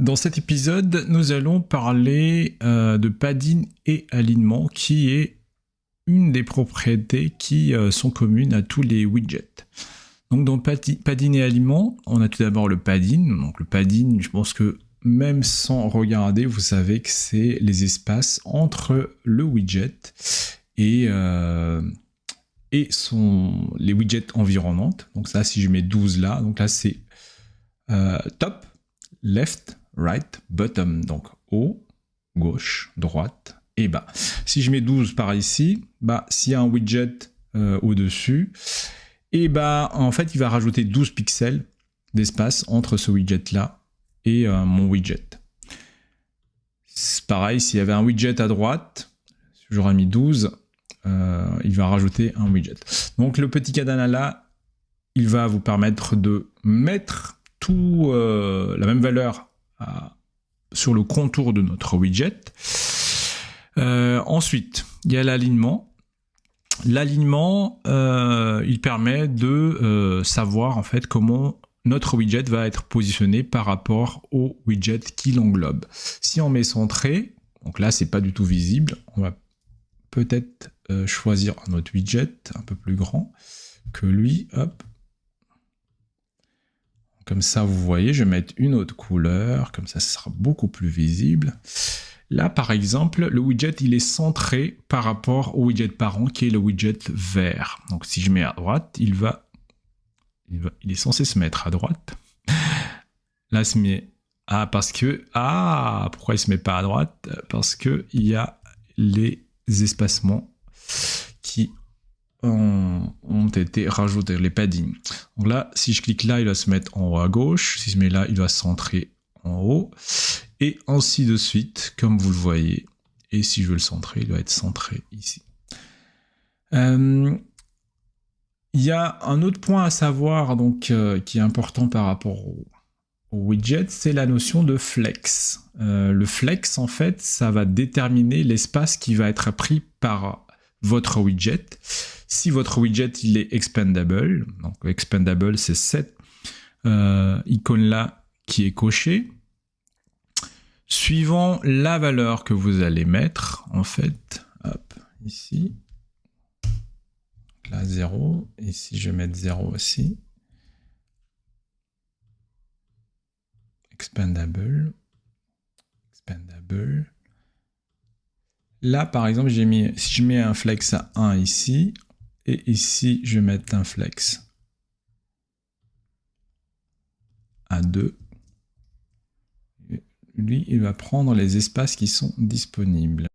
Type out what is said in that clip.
Dans cet épisode, nous allons parler de padding et alignement, qui est une des propriétés qui sont communes à tous les widgets. Donc dans padding et alignement, on a tout d'abord le padding. Donc le padding, je pense que même sans regarder, vous savez que c'est les espaces entre le widget et les widgets environnantes. Donc ça, si je mets 12 là, donc là c'est top, left, right, bottom, donc haut, gauche, droite et bas. Si je mets 12 par ici, s'il y a un widget au-dessus, et en fait, il va rajouter 12 pixels d'espace entre ce widget-là et mon widget. C'est pareil, s'il y avait un widget à droite, j'aurais mis 12, il va rajouter un widget. Donc le petit cadenas là, il va vous permettre de mettre la même valeur sur le contour de notre widget. Ensuite, il y a l'alignement. L'alignement, il permet de savoir en fait comment notre widget va être positionné par rapport au widget qui l'englobe. Si on met centré, donc là c'est pas du tout visible, on va peut-être choisir un autre widget un peu plus grand que lui, hop. Comme ça, vous voyez, je vais mettre une autre couleur, comme ça, ce sera beaucoup plus visible. Là, par exemple, le widget, il est centré par rapport au widget parent, qui est le widget vert. Donc, si je mets à droite, il est censé se mettre à droite. Là, il se met... pourquoi il se met pas à droite? Parce qu'il y a les espacements qui ont été rajoutés, les paddings. Donc là, si je clique là, il va se mettre en haut à gauche. Si je mets là, il va se centrer en haut. Et ainsi de suite, comme vous le voyez. Et si je veux le centrer, il doit être centré ici. Il y a un autre point à savoir donc, qui est important par rapport au widget, c'est la notion de flex. Le flex, en fait, ça va déterminer l'espace qui va être pris par votre widget. Si votre widget il est expandable, donc expandable c'est cette icône là qui est cochée, suivant la valeur que vous allez mettre, en fait, hop, ici, là 0, et si je vais mettre 0 aussi, expandable, là par exemple si je mets un flex à 1 ici, et ici, je vais mettre un flex à 2. Lui, il va prendre les espaces qui sont disponibles.